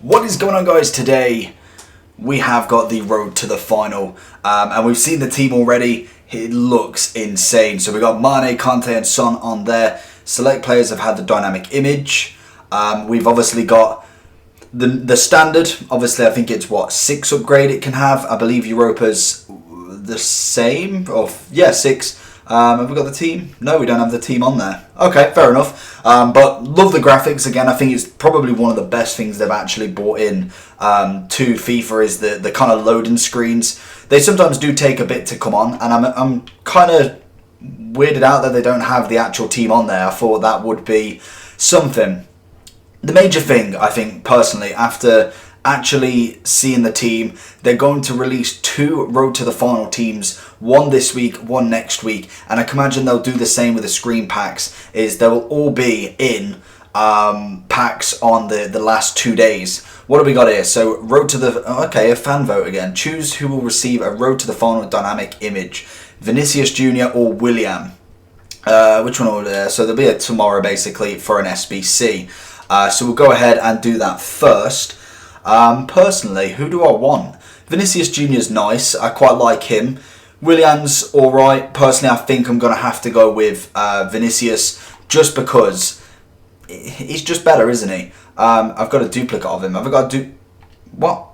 What is going on, guys? Today we have got the road to the final and we've seen the team already. It looks insane. So we got Mane, Kante and Son on there. Select players have had the dynamic image. We've obviously got the standard. Obviously I think it's 6 upgrade it can have. I believe Europa's the same, or yeah, 6. Have we got the team? No, we don't have the team on there. Okay, fair enough. But love the graphics. Again, I think it's probably one of the best things they've actually brought in to FIFA is the kind of loading screens. They sometimes do take a bit to come on, and I'm kind of weirded out that they don't have the actual team on there. I thought that would be something. The major thing, I think, personally, after actually seeing the team, they're going to release 2 road to the final teams, one this week, one next week, and I can imagine they'll do the same with the screen packs. Is they will all be in packs on the last 2 days. What do we got here? So road to the a fan vote again. Choose who will receive a road to the final dynamic image: Vinicius Jr. or William. Which one will there? So there'll be a tomorrow basically for an SBC. So we'll go ahead and do that first. Personally, who do I want? Vinicius Jr. is nice. I quite like him. William's alright. Personally, I think I'm going to have to go with Vinicius just because he's just better, isn't he? I've got a duplicate of him. Have I got a what?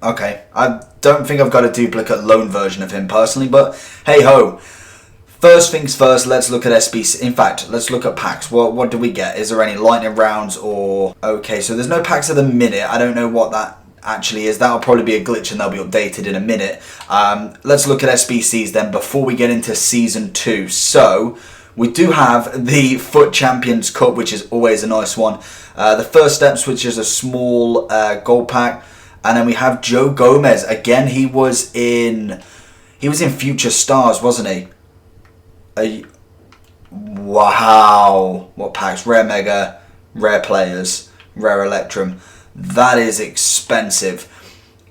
Okay. I don't think I've got a duplicate loan version of him personally, but hey ho. First things first, let's look at SBC. In fact, let's look at packs. What do we get? Is there any lightning rounds or... Okay, so there's no packs at the minute. I don't know what that actually is. That'll probably be a glitch and they'll be updated in a minute. Let's look at SBCs then before we get into Season 2. So, we do have the Foot Champions Cup, which is always a nice one. The First Steps, which is a small gold pack. And then we have Joe Gomez. Again, he was in Future Stars, wasn't he? Wow, what packs? Rare Mega, Rare Players, Rare Electrum. That is expensive.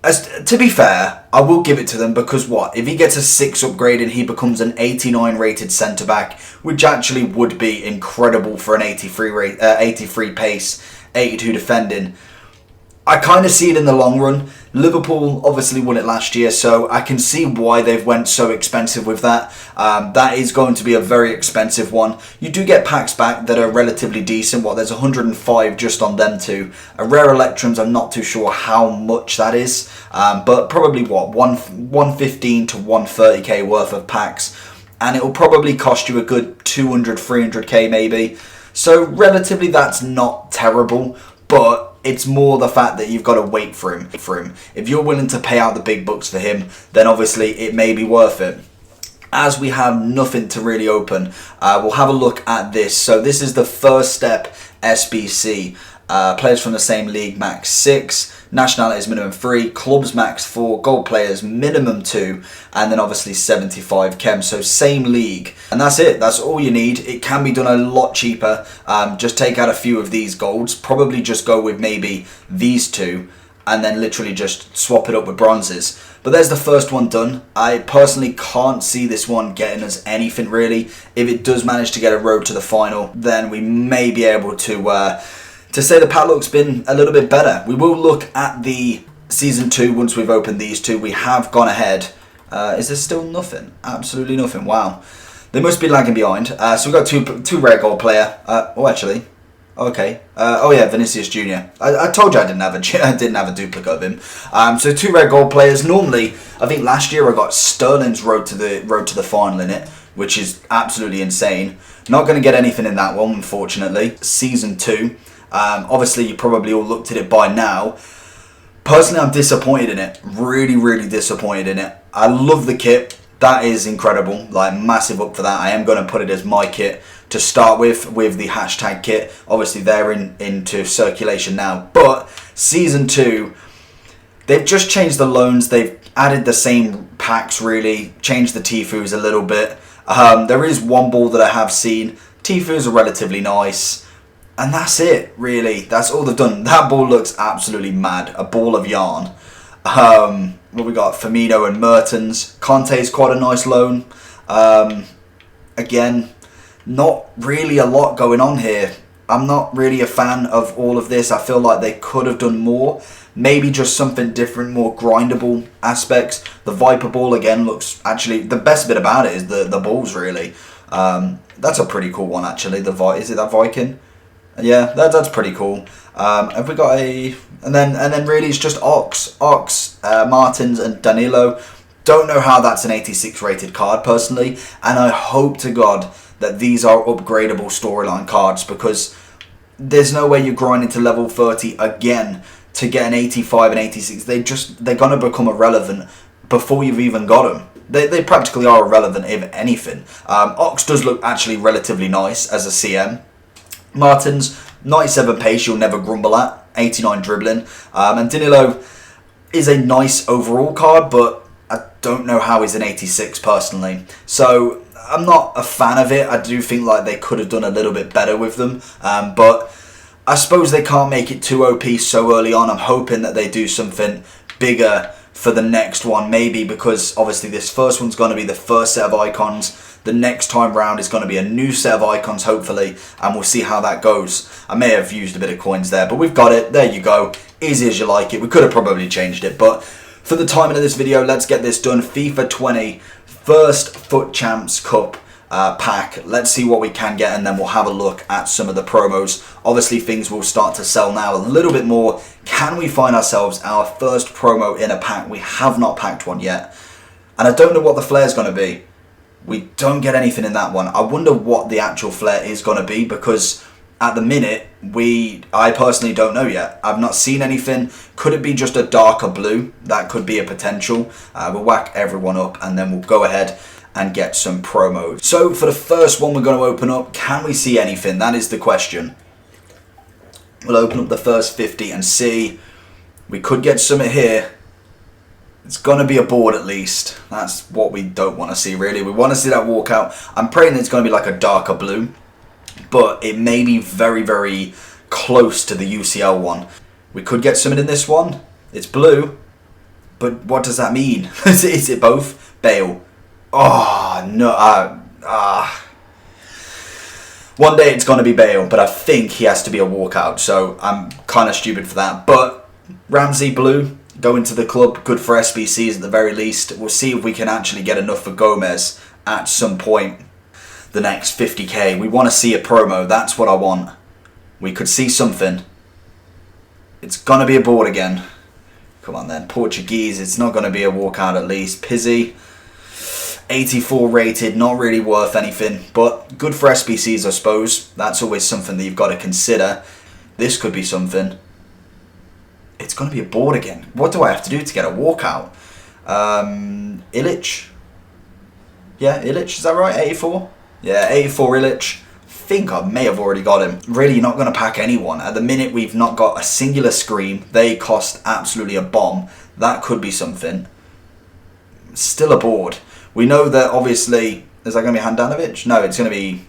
To be fair, I will give it to them because if he gets a 6 upgrade and he becomes an 89 rated centre back, which actually would be incredible for an 83 pace, 82 defending. I kind of see it in the long run. Liverpool obviously won it last year, so I can see why they've went so expensive with that. That is going to be a very expensive one. You do get packs back that are relatively decent. There's 105 just on them two. A Rare Electrums, I'm not too sure how much that is, but probably 115 to 130k worth of packs, and it will probably cost you a good 200, 300k maybe. So relatively, that's not terrible, but it's more the fact that you've got to wait for him. If you're willing to pay out the big bucks for him, then obviously it may be worth it. As we have nothing to really open, we'll have a look at this. So this is the First Step SBC. Players from the same league, max 6. Nationalities, minimum 3. Clubs, max 4. Gold players, minimum 2. And then obviously 75 chem. So same league. And that's it. That's all you need. It can be done a lot cheaper. Just take out a few of these golds. Probably just go with maybe these 2. And then literally just swap it up with bronzes. But there's the first one done. I personally can't see this one getting us anything really. If it does manage to get a road to the final, then we may be able to say the padlock's been a little bit better. We will look at the Season 2 once we've opened these 2. We have gone ahead. Is there still nothing? Absolutely nothing. Wow. They must be lagging behind. So we've got two rare gold player. Actually. Okay. Oh yeah, Vinicius Jr. I told you I didn't have a duplicate of him. So 2 rare gold players. Normally, I think last year I got Sterling's road to the final in it, which is absolutely insane. Not going to get anything in that one, unfortunately. Season 2. Obviously, you probably all looked at it by now. Personally, I'm disappointed in it. Really, really disappointed in it. I love the kit. That is incredible. Like, massive up for that. I am going to put it as my kit to start with the hashtag kit. Obviously, they're into circulation now. But Season 2, they've just changed the loans. They've added the same packs, really. Changed the Tifus a little bit. There is one ball that I have seen. Tifus are relatively nice. And that's it, really. That's all they've done. That ball looks absolutely mad. A ball of yarn. What we got? Firmino and Mertens. Kante's quite a nice loan. Again, not really a lot going on here. I'm not really a fan of all of this. I feel like they could have done more. Maybe just something different, more grindable aspects. The Viper ball, again, looks actually... The best bit about it is the balls, really. That's a pretty cool one, actually. Is it that Viking? Yeah, that's pretty cool. Have we got a... And then really it's just Ox, Martins and Danilo. Don't know how that's an 86 rated card, personally. And I hope to God that these are upgradable storyline cards, because there's no way you're grinding to level 30 again to get an 85 and 86. They're going to become irrelevant before you've even got them. They practically are irrelevant, if anything. Ox does look actually relatively nice as a CM. Martins, 97 pace, you'll never grumble at. 89 dribbling. And Danilo is a nice overall card, but I don't know how he's an 86 personally. So I'm not a fan of it. I do think like they could have done a little bit better with them. But I suppose they can't make it too OP so early on. I'm hoping that they do something bigger for the next one, maybe, because obviously this first one's going to be the first set of icons. The next time round is going to be a new set of icons, hopefully, and we'll see how that goes. I may have used a bit of coins there, but we've got it. There you go. Easy as you like it. We could have probably changed it, but for the timing of this video, let's get this done. FIFA 20 First Foot Champs Cup pack. Let's see what we can get, and then we'll have a look at some of the promos. Obviously, things will start to sell now a little bit more. Can we find ourselves our first promo in a pack? We have not packed one yet, and I don't know what the flair is going to be. We don't get anything in that one. I wonder what the actual flair is going to be, because at the minute, I personally don't know yet. I've not seen anything. Could it be just a darker blue? That could be a potential. We'll whack everyone up, and then we'll go ahead and get some promos. So for the first one we're going to open up, can we see anything? That is the question. We'll open up the first 50 and see. We could get something here. It's going to be a board at least. That's what we don't want to see, really. We want to see that walkout. I'm praying it's going to be like a darker blue, but it may be very, very close to the UCL one. We could get something in this one. It's blue, but what does that mean? Is it both? Bale. Oh, no. One day it's going to be Bale, but I think he has to be a walkout, so I'm kind of stupid for that. But Ramsey blue, going to the club, good for SBCs at the very least. We'll see if we can actually get enough for Gomez at some point. The next 50k. We want to see a promo. That's what I want. We could see something. It's going to be a board again. Come on then. Portuguese. It's not going to be a walkout at least. Pizzi. 84 rated. Not really worth anything. But good for SBCs, I suppose. That's always something that you've got to consider. This could be something. It's going to be a board again. What do I have to do to get a walkout? Illich. Yeah, Illich. Is that right? 84? Yeah, 84 Illich. I think I may have already got him. Really not going to pack anyone. At the minute, we've not got a singular scream. They cost absolutely a bomb. That could be something. Still a board. We know that, obviously... Is that going to be Handanovic? No, it's going to be...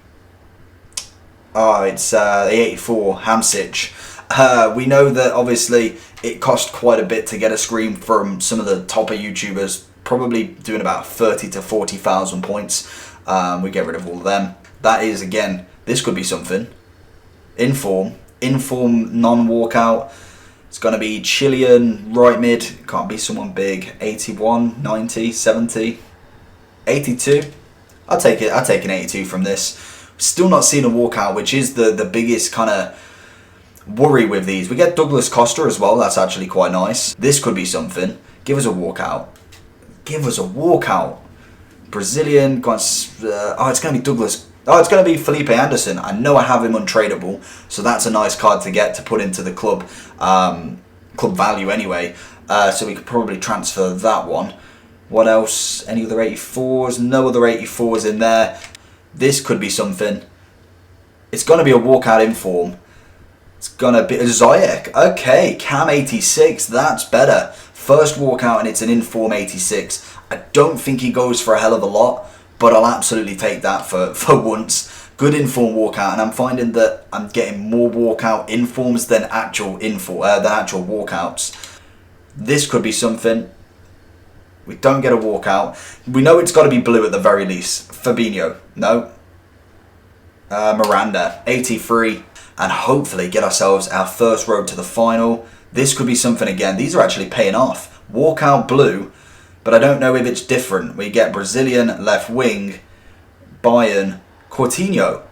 Oh, it's the 84 Hamsic. We know that, obviously, it cost quite a bit to get a scream from some of the topper YouTubers. Probably doing about 30 to 40,000 points. We get rid of all of them. That is, again, this could be something. Inform, non-walkout. It's going to be Chilean, right mid. Can't be someone big. 81, 90, 70, 82. I'll take it. I'll take an 82 from this. Still not seeing a walkout, which is the biggest kind of worry with these. We get Douglas Costa as well. That's actually quite nice. This could be something. Give us a walkout. Give us a walkout. Brazilian. Oh, it's going to be Douglas. Oh, it's going to be Felipe Anderson. I know I have him untradeable, so that's a nice card to get to put into the club value anyway. So we could probably transfer that one. What else? Any other 84s? No other 84s in there. This could be something. It's going to be a walkout inform. It's going to be a Ziyech. Okay, Cam 86. That's better. First walkout and it's an inform 86. I don't think he goes for a hell of a lot, but I'll absolutely take that for once. Good inform walkout, and I'm finding that I'm getting more walkout informs than actual walkouts. This could be something. We don't get a walkout. We know it's got to be blue at the very least. Fabinho. No. Miranda, 83. And hopefully get ourselves our first road to the final. This could be something again. These are actually paying off. Walkout blue, but I don't know if it's different. We get Brazilian left wing, Bayern, Coutinho.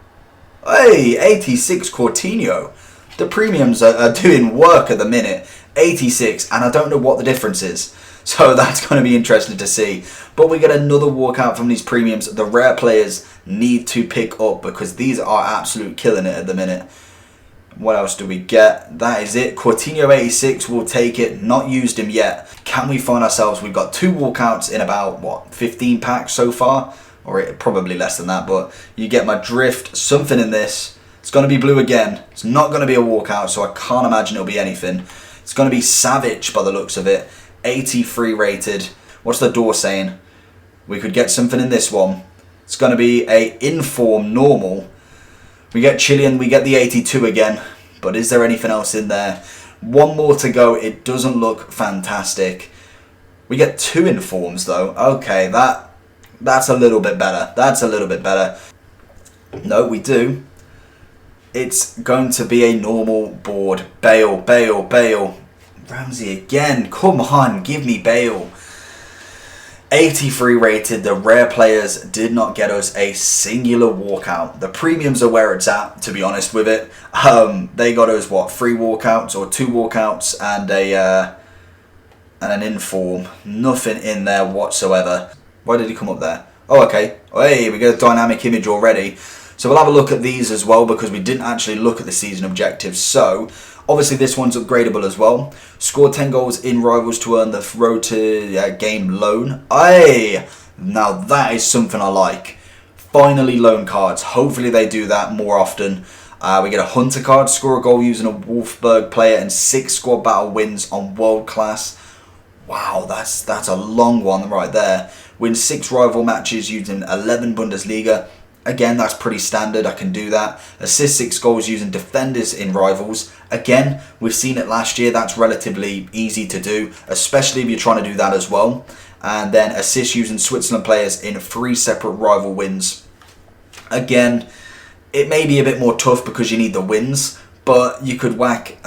Hey, 86 Coutinho. The premiums are doing work at the minute. 86, and I don't know what the difference is. So that's going to be interesting to see. But we get another walkout from these premiums. The rare players need to pick up because these are absolute killing it at the minute. What else do we get? That is it. Coutinho 86, we'll take it. Not used him yet. Can we find ourselves? We've got 2 walkouts in about, what, 15 packs so far? Or probably less than that, but you get my drift. Something in this. It's going to be blue again. It's not going to be a walkout, so I can't imagine it'll be anything. It's going to be Savage by the looks of it. 83 rated. What's the door saying? We could get something in this one. It's going to be a inform normal. We get Chilean, we get the 82 again. But is there anything else in there? One more to go. It doesn't look fantastic. We get 2 informs though. Okay, that's a little bit better. That's a little bit better. No, we do. It's going to be a normal board. Bale, Bale, Bale. Ramsey again. Come on, give me Bale. 83 rated. The rare players did not get us a singular walkout. The premiums are where it's at, to be honest with it. They got us, what, 3 walkouts or 2 walkouts and an inform. Nothing in there whatsoever. Why did he come up there? Oh, okay. Hey, we got a dynamic image already. So we'll have a look at these as well because we didn't actually look at the season objectives. So, obviously this one's upgradable as well. Score 10 goals in rivals to earn the road to game loan. Hey, now that is something I like. Finally loan cards. Hopefully they do that more often. We get a Hunter card. Score a goal using a Wolfsburg player and 6 squad battle wins on world class. Wow, that's a long one right there. Win 6 rival matches using 11 Bundesliga. Again, that's pretty standard. I can do that. Assist 6 goals using defenders in rivals. Again, we've seen it last year. That's relatively easy to do, especially if you're trying to do that as well. And then assist using Switzerland players in 3 separate rival wins. Again, it may be a bit more tough because you need the wins, but you could whack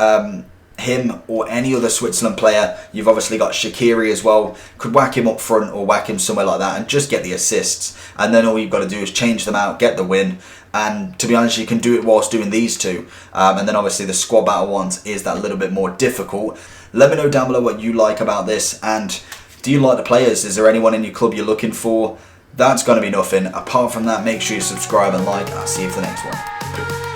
him or any other Switzerland player. You've obviously got Shaqiri as well. Could whack him up front or whack him somewhere like that and just get the assists. And then all you've got to do is change them out, get the win. And to be honest, you can do it whilst doing these 2. And then obviously the squad battle ones is that little bit more difficult. Let me know down below what you like about this. And do you like the players? Is there anyone in your club you're looking for? That's going to be nothing. Apart from that, make sure you subscribe and like. I'll see you for the next one.